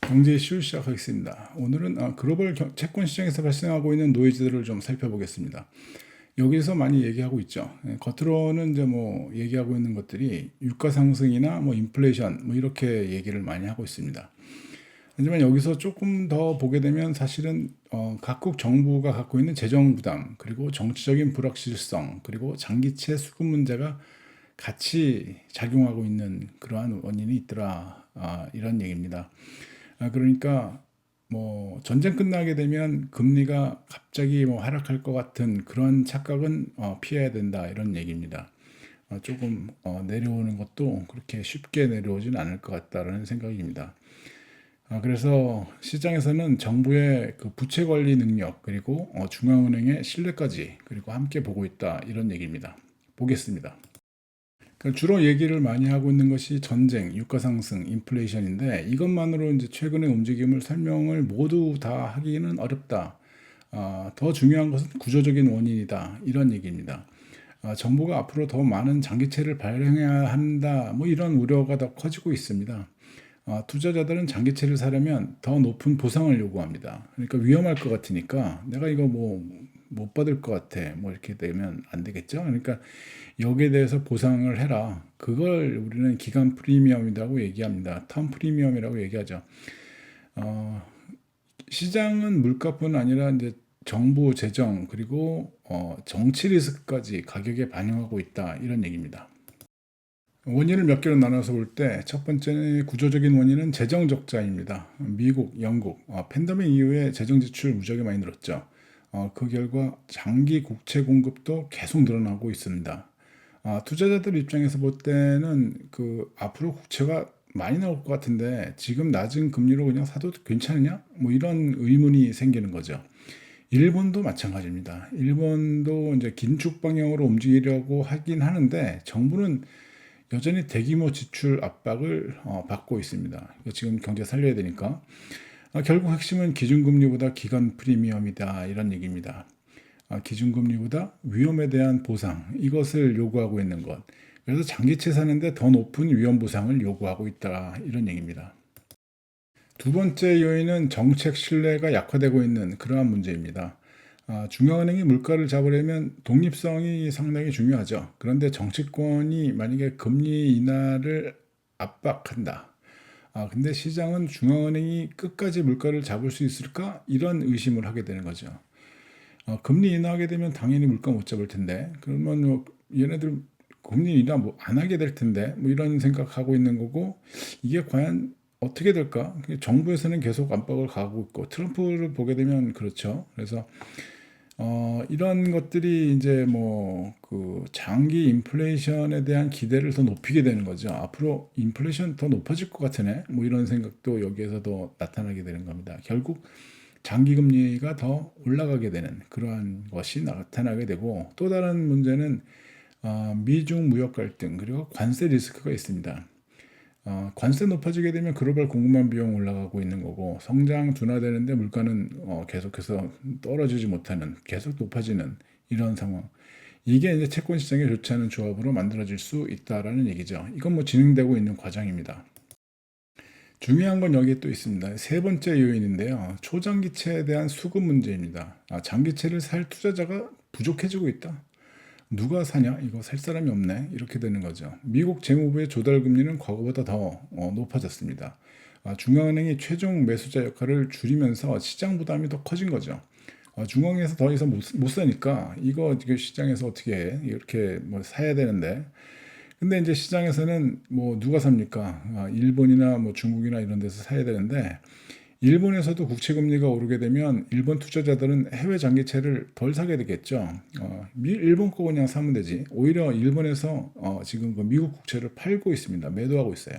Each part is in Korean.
경제 이슈 시작하겠습니다. 오늘은 글로벌 채권 시장에서 발생하고 있는 노이즈들을 좀 살펴보겠습니다. 여기서 많이 얘기하고 있죠. 겉으로는 이제 뭐 얘기하고 있는 것들이 유가 상승이나 뭐 인플레이션 뭐 이렇게 얘기를 많이 하고 있습니다. 하지만 여기서 조금 더 보게 되면 사실은 각국 정부가 갖고 있는 재정 부담, 그리고 정치적인 불확실성, 그리고 장기채 수급 문제가 같이 작용하고 있는 그러한 원인이 있더라. 이런 얘기입니다. 그러니까 뭐 전쟁 끝나게 되면 금리가 갑자기 뭐 하락할 것 같은 그런 착각은 피해야 된다, 이런 얘기입니다. 조금 내려오는 것도 그렇게 쉽게 내려오진 않을 것 같다라는 생각입니다. 그래서 시장에서는 정부의 그 부채 관리 능력, 그리고 중앙은행의 신뢰까지, 그리고 함께 보고 있다, 이런 얘기입니다. 보겠습니다. 주로 얘기를 많이 하고 있는 것이 전쟁, 유가 상승, 인플레이션인데, 이것만으로 이제 최근의 움직임을 설명을 모두 다 하기는 어렵다. 더 중요한 것은 구조적인 원인이다, 이런 얘기입니다. 정부가 앞으로 더 많은 장기채를 발행해야 한다, 뭐 이런 우려가 더 커지고 있습니다. 투자자들은 장기채를 사려면 더 높은 보상을 요구합니다. 그러니까 위험할 것 같으니까 내가 이거 뭐 못 받을 것 같아, 뭐 이렇게 되면 안 되겠죠. 그러니까 여기에 대해서 보상을 해라. 그걸 우리는 기간 프리미엄이라고 얘기합니다. 텀 프리미엄이라고 얘기하죠. 어, 시장은 물가뿐 아니라 이제 정부 재정, 그리고 정치 리스크까지 가격에 반영하고 있다, 이런 얘기입니다. 원인을 몇 개로 나눠서 볼 때 첫 번째는 구조적인 원인은 재정 적자입니다. 미국, 영국, 팬데믹 이후에 재정 지출 무지하게 많이 늘었죠. 그 결과 장기 국채 공급도 계속 늘어나고 있습니다. 투자자들 입장에서 볼 때는 그 앞으로 국채가 많이 나올 것 같은데 지금 낮은 금리로 그냥 사도 괜찮으냐? 뭐 이런 의문이 생기는 거죠. 일본도 마찬가지입니다. 일본도 이제 긴축 방향으로 움직이려고 하긴 하는데 정부는 여전히 대규모 지출 압박을 받고 있습니다. 지금 경제 살려야 되니까. 결국 핵심은 기준금리보다 기간 프리미엄이다, 이런 얘기입니다. 기준금리보다 위험에 대한 보상, 이것을 요구하고 있는 것. 그래서 장기채 사는데 더 높은 위험 보상을 요구하고 있다, 이런 얘기입니다. 두 번째 요인은 정책 신뢰가 약화되고 있는 그러한 문제입니다. 중앙은행이 물가를 잡으려면 독립성이 상당히 중요하죠. 그런데 정치권이 만약에 금리 인하를 압박한다. 근데 시장은 중앙은행이 끝까지 물가를 잡을 수 있을까? 이런 의심을 하게 되는 거죠. 금리 인하하게 되면 당연히 물가 못 잡을 텐데, 그러면 뭐 얘네들 금리 인하 뭐 안 하게 될 텐데, 뭐 이런 생각하고 있는 거고, 이게 과연 어떻게 될까? 정부에서는 계속 압박을 가하고 있고, 트럼프를 보게 되면 그렇죠. 그래서 이런 것들이 이제 뭐 그 장기 인플레이션에 대한 기대를 더 높이게 되는 거죠. 앞으로 인플레이션 더 높아질 것 같으네. 뭐 이런 생각도 여기에서도 나타나게 되는 겁니다. 결국 장기 금리가 더 올라가게 되는 그러한 것이 나타나게 되고, 또 다른 문제는 미중 무역 갈등, 그리고 관세 리스크가 있습니다. 관세 높아지게 되면 글로벌 공급망 비용 올라가고 있는 거고, 성장 둔화되는데 물가는 계속해서 떨어지지 못하는, 계속 높아지는 이런 상황. 이게 이제 채권 시장에 좋지 않은 조합으로 만들어질 수 있다라는 얘기죠. 이건 뭐 진행되고 있는 과정입니다. 중요한 건 여기에 또 있습니다. 세 번째 요인인데요. 초장기채에 대한 수급 문제입니다. 장기채를 살 투자자가 부족해지고 있다. 누가 사냐? 이거 살 사람이 없네. 이렇게 되는 거죠. 미국 재무부의 조달 금리는 과거보다 더 높아졌습니다. 중앙은행이 최종 매수자 역할을 줄이면서 시장 부담이 더 커진 거죠. 중앙에서 더 이상 못 사니까 이거 시장에서 어떻게 해? 이렇게 뭐 사야 되는데, 근데 이제 시장에서는 뭐 누가 삽니까? 일본이나 뭐 중국이나 이런 데서 사야 되는데, 일본에서도 국채 금리가 오르게 되면 일본 투자자들은 해외 장기채를 덜 사게 되겠죠. 일본 거 그냥 사면 되지. 오히려 일본에서 지금 그 미국 국채를 팔고 있습니다. 매도하고 있어요.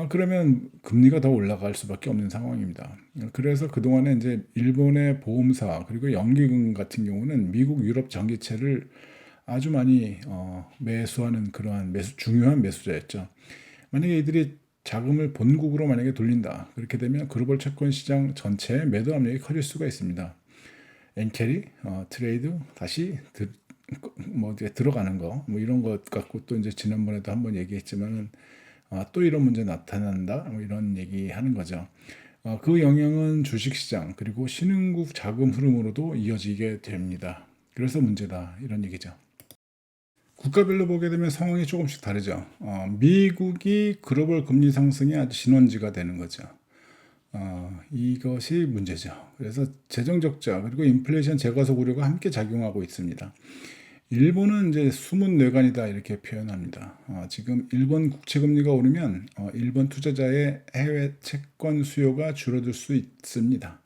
그러면 금리가 더 올라갈 수밖에 없는 상황입니다. 그래서 그동안에 이제 일본의 보험사, 그리고 연기금 같은 경우는 미국 유럽 장기채를 아주 많이 매수하는 그러한 중요한 매수자였죠. 만약에 이들이 자금을 본국으로 만약에 돌린다, 그렇게 되면 글로벌 채권 시장 전체의 매도 압력이 커질 수가 있습니다. 엔캐리, 트레이드 다시 뭐 이제 들어가는 거, 뭐 이런 것 갖고 또 이제 지난번에도 한번 얘기했지만은 또 이런 문제 나타난다. 뭐 이런 얘기하는 거죠. 그 영향은 주식시장 그리고 신흥국 자금 흐름으로도 이어지게 됩니다. 그래서 문제다 이런 얘기죠. 국가별로 보게 되면 상황이 조금씩 다르죠. 미국이 글로벌 금리 상승의 아주 진원지가 되는 거죠. 이것이 문제죠. 그래서 재정 적자 그리고 인플레이션 제과속 우려가 함께 작용하고 있습니다. 일본은 이제 숨은 뇌관이다 이렇게 표현합니다. 지금 일본 국채 금리가 오르면 일본 투자자의 해외 채권 수요가 줄어들 수 있습니다.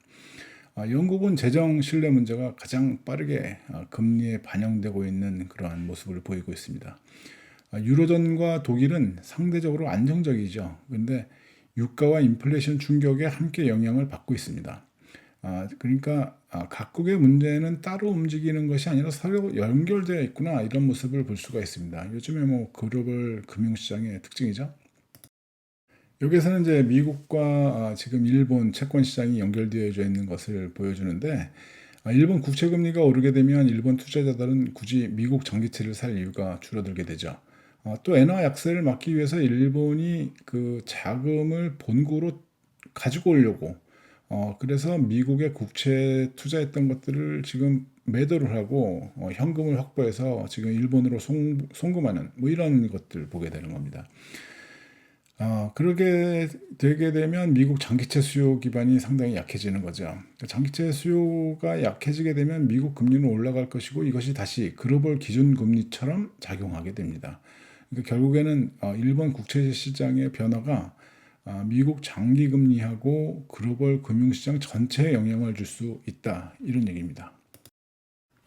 영국은 재정 신뢰 문제가 가장 빠르게 금리에 반영되고 있는 그러한 모습을 보이고 있습니다. 유로존과 독일은 상대적으로 안정적이죠. 그런데 유가와 인플레이션 충격에 함께 영향을 받고 있습니다. 그러니까 각국의 문제는 따로 움직이는 것이 아니라 서로 연결되어 있구나 이런 모습을 볼 수가 있습니다. 요즘에 뭐 글로벌 금융시장의 특징이죠. 여기서는 이제 미국과 지금 일본 채권 시장이 연결되어져 있는 것을 보여주는데 일본 국채 금리가 오르게 되면 일본 투자자들은 굳이 미국 장기채를 살 이유가 줄어들게 되죠. 또 엔화 약세를 막기 위해서 일본이 그 자금을 본국으로 가지고 오려고 그래서 미국의 국채 투자했던 것들을 지금 매도를 하고 현금을 확보해서 지금 일본으로 송금하는 뭐 이런 것들 보게 되는 겁니다. 그러게 되게 되면 미국 장기채 수요 기반이 상당히 약해지는 거죠. 그러니까 장기채 수요가 약해지게 되면 미국 금리는 올라갈 것이고 이것이 다시 글로벌 기준 금리처럼 작용하게 됩니다. 그러니까 결국에는 일본 국채 시장의 변화가 미국 장기 금리하고 글로벌 금융시장 전체에 영향을 줄 수 있다 이런 얘기입니다.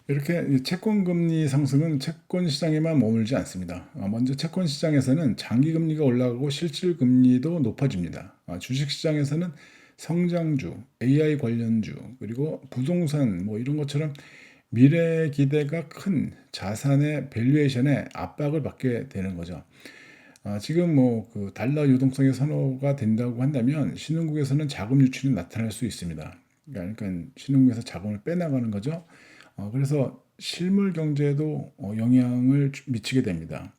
이렇게 채권 금리 상승은 채권 시장에만 머물지 않습니다. 먼저 채권 시장에서는 장기 금리가 올라가고 실질 금리도 높아집니다. 주식 시장에서는 성장주, AI 관련주, 그리고 부동산 뭐 이런 것처럼 미래 기대가 큰 자산의 밸류에이션에 압박을 받게 되는 거죠. 지금 뭐 그 달러 유동성의 선호가 된다고 한다면 신흥국에서는 자금 유출이 나타날 수 있습니다. 그러니까 신흥국에서 자금을 빼나가는 거죠. 그래서 실물 경제에도 영향을 미치게 됩니다.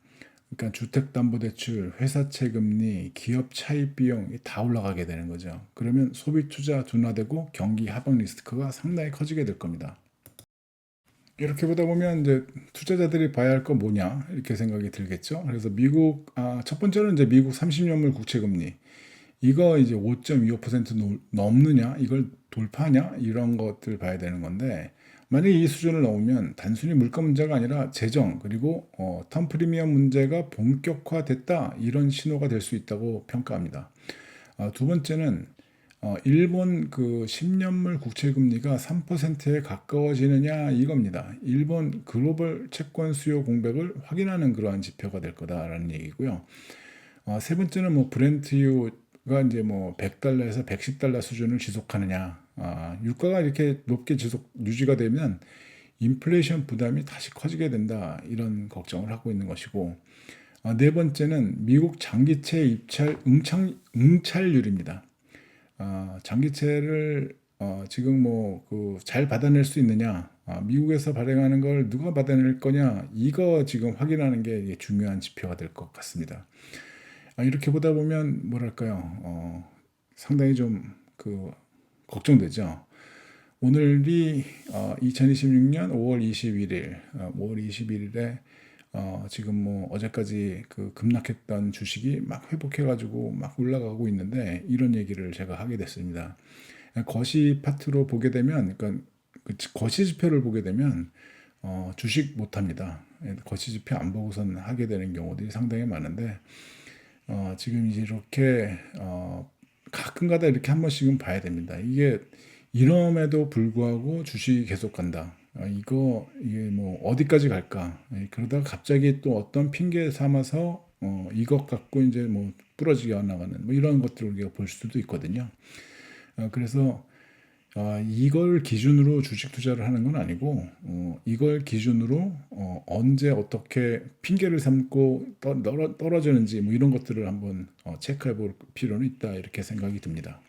그러니까 주택담보대출, 회사채 금리, 기업 차입 비용이 다 올라가게 되는 거죠. 그러면 소비 투자 둔화되고 경기 하방 리스크가 상당히 커지게 될 겁니다. 이렇게 보다 보면 이제 투자자들이 봐야 할 거 뭐냐 이렇게 생각이 들겠죠. 그래서 미국 첫 번째는 이제 미국 30년물 국채 금리 이거 이제 5.25% 넘느냐 이걸 돌파하냐 이런 것들 봐야 되는 건데 만약에 이 수준을 넘으면 단순히 물가 문제가 아니라 재정 그리고 텀 프리미엄 문제가 본격화됐다 이런 신호가 될 수 있다고 평가합니다. 두 번째는 일본 그 10년물 국채 금리가 3%에 가까워지느냐 이겁니다. 일본 글로벌 채권 수요 공백을 확인하는 그러한 지표가 될 거다라는 얘기고요. 세 번째는 뭐 브렌트유가 이제 뭐 100달러에서 110달러 수준을 지속하느냐. 유가가 이렇게 높게 지속 유지가 되면 인플레이션 부담이 다시 커지게 된다. 이런 걱정을 하고 있는 것이고. 네 번째는 미국 장기채 입찰 응찰률입니다. 장기채를 지금 뭐 그 잘 받아낼 수 있느냐, 미국에서 발행하는 걸 누가 받아낼 거냐, 이거 지금 확인하는 게 중요한 지표가 될 것 같습니다. 이렇게 보다 보면 뭐랄까요, 상당히 좀 그 걱정되죠. 오늘이 2026년 5월 21일, 5월 21일에 지금 뭐 어제까지 그 급락했던 주식이 막 회복해가지고 막 올라가고 있는데 이런 얘기를 제가 하게 됐습니다. 거시 파트로 보게 되면, 그러니까 그 거시 지표를 보게 되면 주식 못합니다. 거시 지표 안 보고선 하게 되는 경우들이 상당히 많은데 지금 이렇게 가끔가다 이렇게 한 번씩은 봐야 됩니다. 이게 이럼에도 불구하고 주식이 계속 간다. 이게 뭐 어디까지 갈까? 그러다가 갑자기 또 어떤 핑계 삼아서 이것 갖고 이제 뭐 부러지게 나가는 뭐 이런 것들을 우리가 볼 수도 있거든요. 그래서 이걸 기준으로 주식 투자를 하는 건 아니고 이걸 기준으로 언제 어떻게 핑계를 삼고 떨어지는지 뭐 이런 것들을 한번 체크해 볼 필요는 있다 이렇게 생각이 듭니다.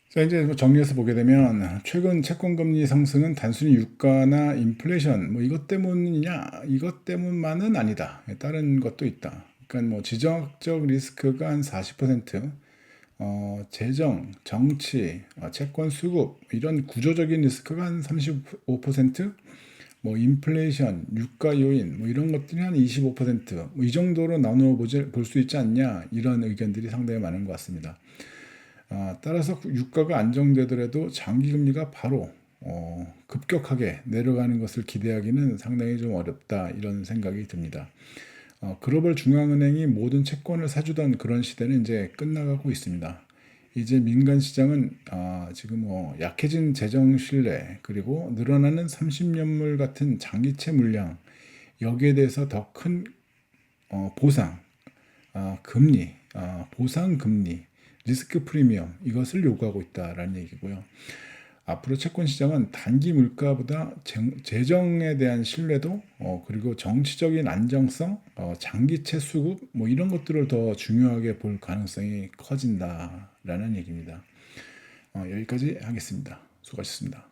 자, 이제 뭐 정리해서 보게 되면 최근 채권 금리 상승은 단순히 유가나 인플레이션 뭐 이것 때문이냐 이것 때문만은 아니다. 다른 것도 있다. 그러니까 뭐 지정학적 리스크가 한 40%, 재정, 정치, 채권 수급 이런 구조적인 리스크가 한 35%, 뭐 인플레이션, 유가 요인 뭐 이런 것들이 한 25%, 이 정도로 나누어 볼 수 있지 않냐 이런 의견들이 상당히 많은 것 같습니다. 따라서 유가가 안정되더라도 장기 금리가 바로 급격하게 내려가는 것을 기대하기는 상당히 좀 어렵다 이런 생각이 듭니다. 글로벌 중앙은행이 모든 채권을 사주던 그런 시대는 이제 끝나가고 있습니다. 이제 민간 시장은 지금 약해진 재정 신뢰 그리고 늘어나는 30년물 같은 장기채 물량 여기에 대해서 더 큰 보상, 금리, 보상 금리, 리스크 프리미엄 이것을 요구하고 있다라는 얘기고요. 앞으로 채권 시장은 단기 물가보다 재정에 대한 신뢰도 그리고 정치적인 안정성, 장기채 수급 뭐 이런 것들을 더 중요하게 볼 가능성이 커진다라는 얘기입니다. 여기까지 하겠습니다. 수고하셨습니다.